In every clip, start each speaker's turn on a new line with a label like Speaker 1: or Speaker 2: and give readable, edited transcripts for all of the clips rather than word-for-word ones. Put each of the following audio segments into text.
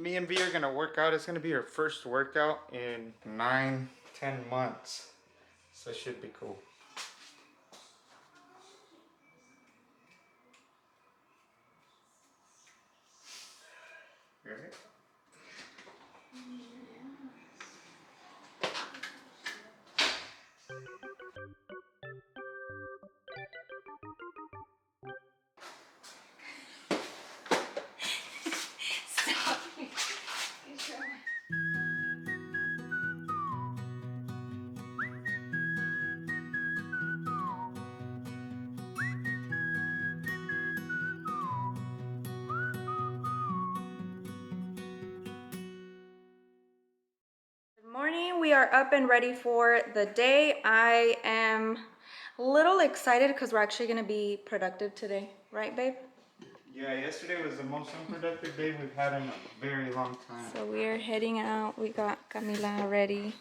Speaker 1: me and V are gonna work out. It's gonna be our first workout in 9-10 months. So it should be cool. Right?
Speaker 2: Stop. Good morning. We are up and ready for the day. I am a little excited because we're actually going to be productive today. Right, babe?
Speaker 1: Yeah, yesterday was the most unproductive day we've had in a very long time.
Speaker 2: So we are heading out. We got Camila ready.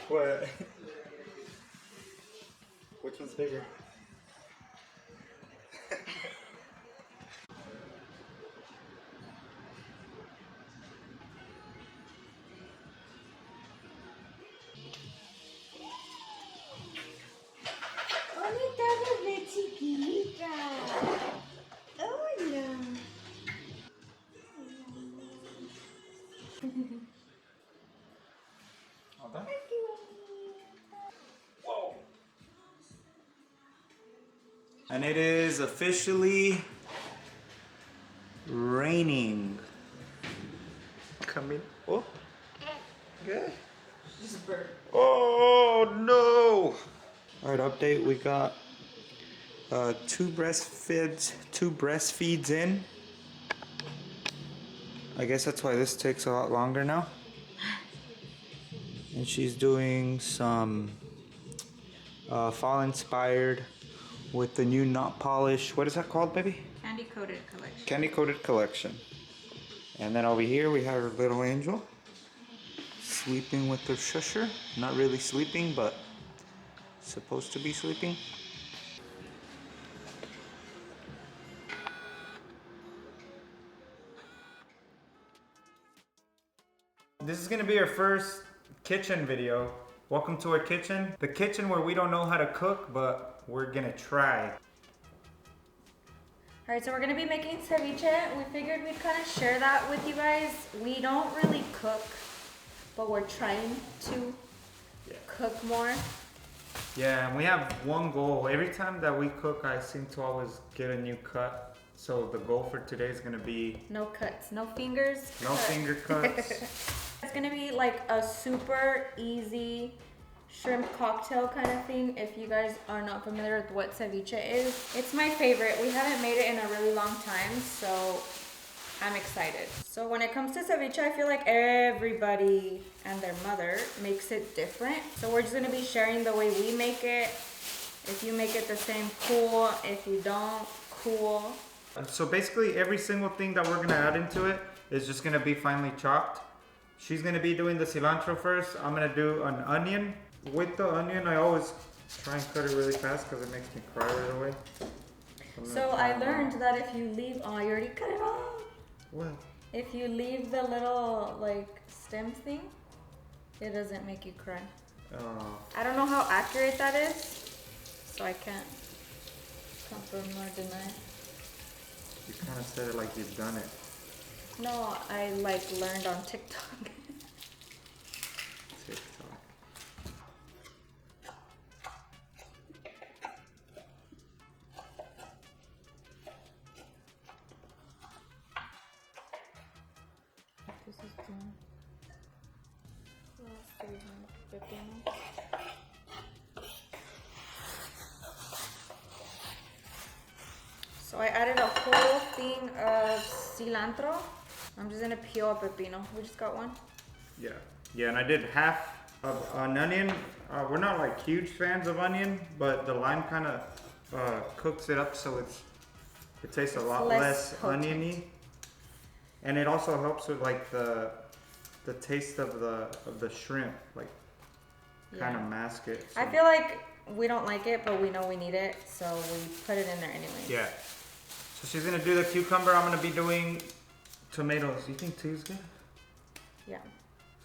Speaker 1: What? Which one's bigger? All done? Whoa. And it is officially raining. Come in. Oh. Good. Oh no! Alright, update. We got two breastfeeds in. I guess that's why this takes a lot longer now. And she's doing some fall inspired with the new knot polish. What is that called, baby?
Speaker 2: Candy coated collection.
Speaker 1: Candy coated collection. And then over here we have our little angel sleeping with her shusher. Not really sleeping, but supposed to be sleeping. This is gonna be our first kitchen video. Welcome to our kitchen. The kitchen where we don't know how to cook, but we're gonna try.
Speaker 2: All right, so we're gonna be making ceviche. We figured we'd kind of share that with you guys. We don't really cook, but we're trying to cook more.
Speaker 1: Yeah, and we have one goal. Every time that we cook, I seem to always get a new cut. So the goal for today is gonna be
Speaker 2: No cuts, no fingers.
Speaker 1: no finger cuts.
Speaker 2: It's gonna be like a super easy shrimp cocktail kind of thing. If you guys are not familiar with what ceviche is, it's my favorite. We haven't made it in a really long time, so I'm excited. So when it comes to ceviche, I feel like everybody and their mother makes it different. So we're just gonna be sharing the way we make it. If you make it the same, cool. If you don't, cool.
Speaker 1: So basically every single thing that we're gonna add into it is just gonna be finely chopped. She's gonna be doing the cilantro first. I'm gonna do an onion. With the onion, I always try and cut it really fast because it makes me cry right away.
Speaker 2: So I learned that if you leave, oh, you already cut it off.
Speaker 1: What?
Speaker 2: If you leave the little like stem thing, it doesn't make you cry.
Speaker 1: Oh.
Speaker 2: I don't know how accurate that is, so I can't confirm nor deny.
Speaker 1: You kind of said it like you've done it.
Speaker 2: No, I like learned on TikTok.
Speaker 1: TikTok.
Speaker 2: pepino. So I added a whole thing of cilantro. I'm just gonna peel a pepino. We just got one.
Speaker 1: Yeah. Yeah, and I did half of an onion. We're not like huge fans of onion, but the lime kind of cooks it up so it tastes a lot less oniony. And it also helps with like the taste of the shrimp, like kind of mask it. So.
Speaker 2: I feel like we don't like it, but we know we need it, so we put it in there anyway.
Speaker 1: Yeah. So she's gonna do the cucumber. I'm gonna be doing tomatoes. You think 2 is good?
Speaker 2: Yeah.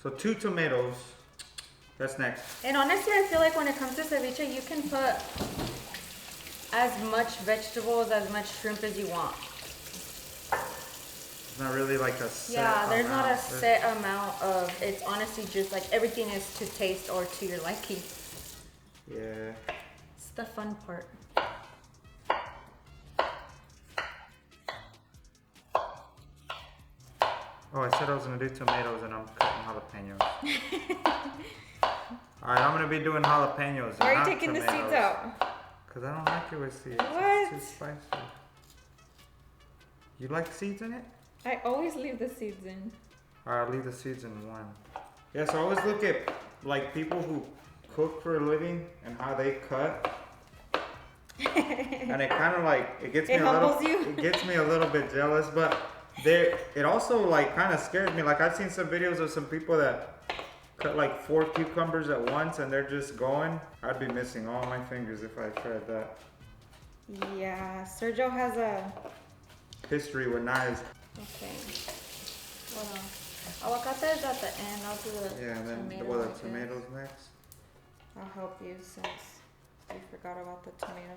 Speaker 1: So 2 tomatoes. That's next.
Speaker 2: And honestly, I feel like when it comes to ceviche, you can put as much vegetables, as much shrimp as you want.
Speaker 1: It's not really like a set amount.
Speaker 2: There's not a set amount of, it's honestly just like everything is to taste or to your liking.
Speaker 1: Yeah.
Speaker 2: It's the fun part.
Speaker 1: Oh, I said I was gonna do tomatoes and I'm cutting jalapenos. Alright, I'm gonna be doing jalapenos.
Speaker 2: Why are you taking the seeds out?
Speaker 1: Because I don't like it with seeds.
Speaker 2: What?
Speaker 1: It's too spicy. You like seeds in it?
Speaker 2: I always leave the seeds in.
Speaker 1: Alright, I'll leave the seeds in one. Yeah, so I always look at like people who cook for a living and how they cut. And it kind of like, it gets me a little bit jealous, but it also like kind of scares me. Like I've seen some videos of some people that cut like 4 cucumbers at once and they're just going. I'd be missing all my fingers if I tried that.
Speaker 2: Yeah, Sergio has a
Speaker 1: history with knives.
Speaker 2: Okay. Hold on. Aguacate is at the end. I'll do the
Speaker 1: the tomatoes next.
Speaker 2: I'll help you since you forgot about the tomato.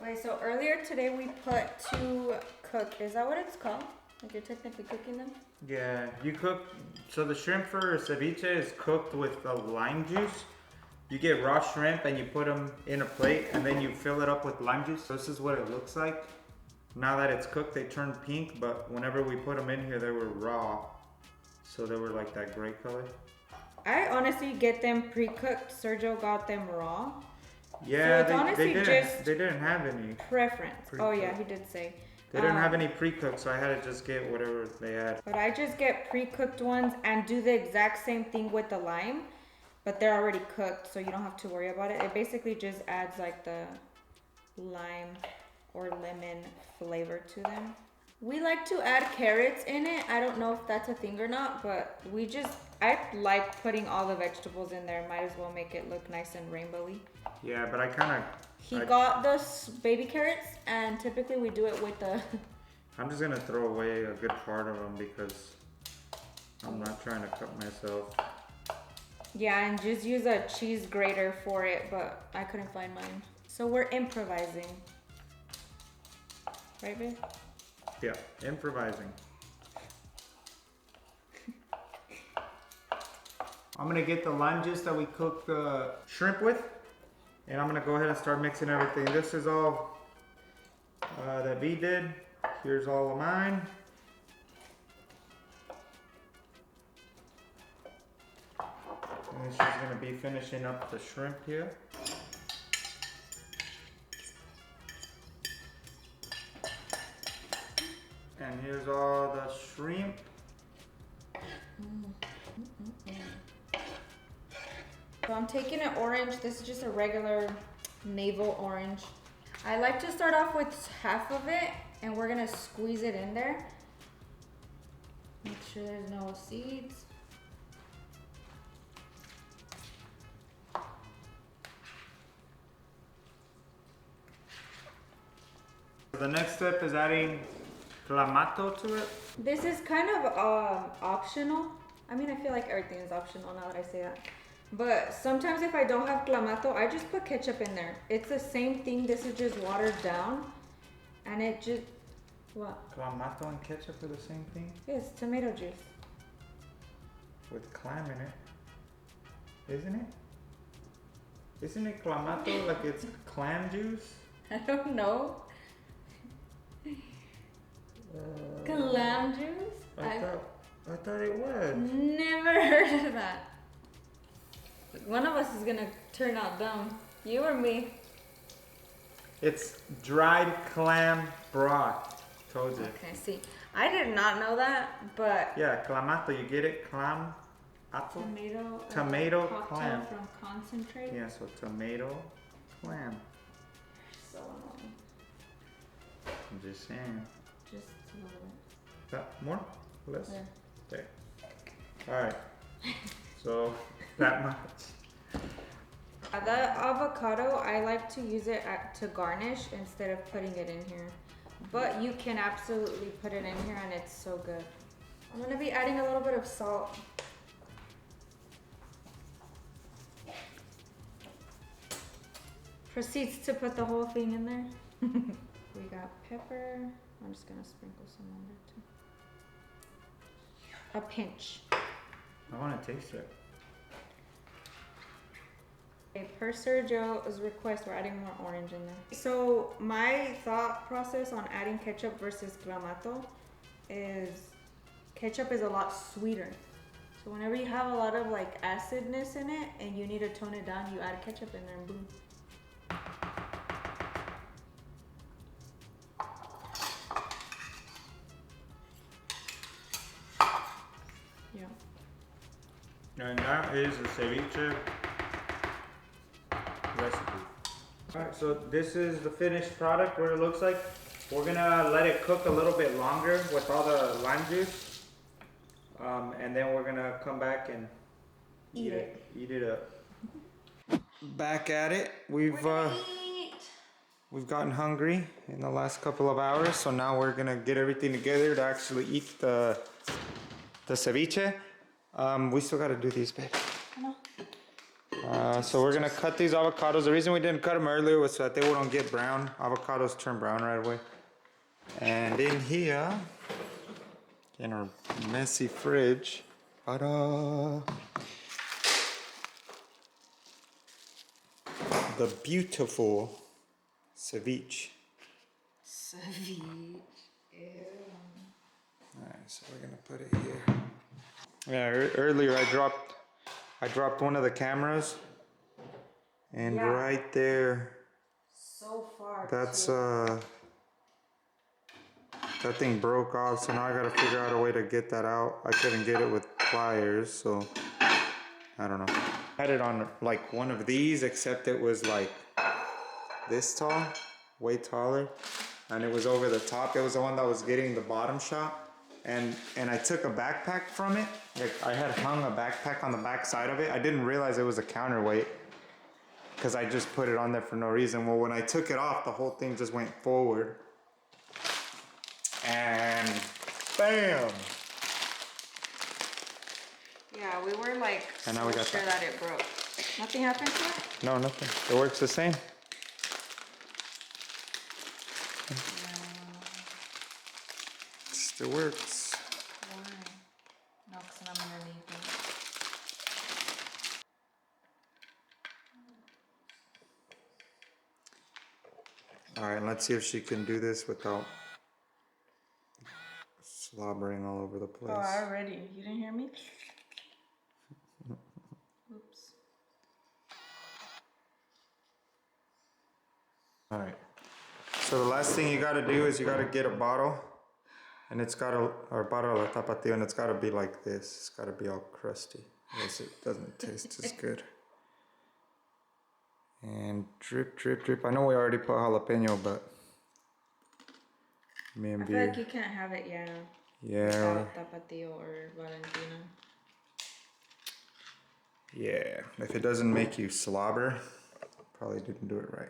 Speaker 2: Okay, so earlier today we put to cook. Is that what it's called? Like you're technically cooking them?
Speaker 1: Yeah, you cook. So the shrimp for ceviche is cooked with the lime juice. You get raw shrimp and you put them in a plate and then you fill it up with lime juice. So this is what it looks like. Now that it's cooked, they turn pink, but whenever we put them in here, they were raw. So they were like that gray color.
Speaker 2: I honestly get them pre-cooked. Sergio got them raw.
Speaker 1: Yeah,
Speaker 2: so
Speaker 1: they didn't have any
Speaker 2: preference.
Speaker 1: Pre-cooked.
Speaker 2: Oh yeah, he did say.
Speaker 1: They didn't have any pre-cooked, so I had to just get whatever they had.
Speaker 2: But I just get pre-cooked ones and do the exact same thing with the lime, but they're already cooked, so you don't have to worry about it. It basically just adds like the lime or lemon flavor to them. We like to add carrots in it. I don't know if that's a thing or not, but I like putting all the vegetables in there. Might as well make it look nice and rainbowy.
Speaker 1: Yeah, but I
Speaker 2: got the baby carrots, and typically we do it with the...
Speaker 1: I'm just gonna throw away a good part of them because I'm not trying to cut myself.
Speaker 2: Yeah, and just use a cheese grater for it, but I couldn't find mine. So we're improvising. Right, babe?
Speaker 1: Yeah, improvising. I'm gonna get the lime juice that we cooked the shrimp with, and I'm gonna go ahead and start mixing everything. This is all that V did. Here's all of mine. And then she's gonna be finishing up the shrimp here. And here's all the shrimp.
Speaker 2: So I'm taking an orange. This is just a regular navel orange. I like to start off with half of it, and we're gonna squeeze it in there. Make sure there's no seeds.
Speaker 1: The next step is adding clamato to it.
Speaker 2: This is kind of optional. I mean, I feel like everything is optional now that I say that. But sometimes if I don't have clamato, I just put ketchup in there. It's the same thing. This is just watered down. And it just... What?
Speaker 1: Clamato and ketchup are the same thing?
Speaker 2: Yes, tomato juice.
Speaker 1: With clam in it. Isn't it? Isn't it clamato like it's clam juice?
Speaker 2: I don't know. Clam juice?
Speaker 1: I thought it was.
Speaker 2: Never heard of that. One of us is gonna turn out dumb. You or me?
Speaker 1: It's dried clam broth. Told you.
Speaker 2: Okay, see. I did not know that, but...
Speaker 1: Yeah, clamato, you get it? Clam? Apple? Tomato clam.
Speaker 2: From concentrate.
Speaker 1: Yeah, so tomato clam.
Speaker 2: So annoying.
Speaker 1: I'm just saying.
Speaker 2: Just a little bit.
Speaker 1: That more? Less?
Speaker 2: Yeah.
Speaker 1: There. Alright. So, that much.
Speaker 2: The avocado, I like to use it to garnish instead of putting it in here. But you can absolutely put it in here and it's so good. I'm gonna be adding a little bit of salt. Proceeds to put the whole thing in there. We got pepper. I'm just gonna sprinkle some on there too. A pinch.
Speaker 1: I want to taste it.
Speaker 2: Okay, per Sergio's request, we're adding more orange in there. So my thought process on adding ketchup versus clamato is ketchup is a lot sweeter. So whenever you have a lot of like acidness in it and you need to tone it down, you add ketchup in there and boom. Yeah.
Speaker 1: And that is a ceviche recipe. Alright, so this is the finished product, what it looks like. We're gonna let it cook a little bit longer with all the lime juice. And then we're gonna come back and eat it up. Back at it. We've gotten hungry in the last couple of hours, so now we're gonna get everything together to actually eat the ceviche. We still gotta do these, babe. So we're gonna cut these avocados. The reason we didn't cut them earlier was so that they wouldn't get brown. Avocados turn brown right away. And in here, in our messy fridge, ta-da! The beautiful ceviche.
Speaker 2: Ceviche. Ew.
Speaker 1: Alright, so we're gonna put it here. Yeah, earlier I dropped one of the cameras, and right there,
Speaker 2: so far.
Speaker 1: That's that thing broke off, so now I gotta figure out a way to get that out. I couldn't get it with pliers, so I don't know. I had it on like one of these, except it was like this tall, way taller, and it was over the top. It was the one that was getting the bottom shot. And I took a backpack from it. Like I had hung a backpack on the back side of it. I didn't realize it was a counterweight because I just put it on there for no reason. Well, when I took it off, the whole thing just went forward. And bam!
Speaker 2: Yeah, we were like
Speaker 1: and now we got
Speaker 2: sure that it broke. Nothing happened to it?
Speaker 1: No, nothing. It works the same. It works.
Speaker 2: Why? No, because I'm gonna need it.
Speaker 1: Alright, let's see if she can do this without slobbering all over the place.
Speaker 2: Oh, already. You didn't hear me? Oops.
Speaker 1: Alright. So the last thing you gotta do is you gotta get a bottle. And it's gotta, or bottle of tapatio, and it's gotta be like this. It's gotta be all crusty, else it doesn't taste as good. And drip, drip, drip. I know we already put jalapeno, but me and
Speaker 2: I feel like you can't have it,
Speaker 1: yeah.
Speaker 2: without tapatio or Valentina.
Speaker 1: Yeah, if it doesn't make you slobber, probably didn't do it right.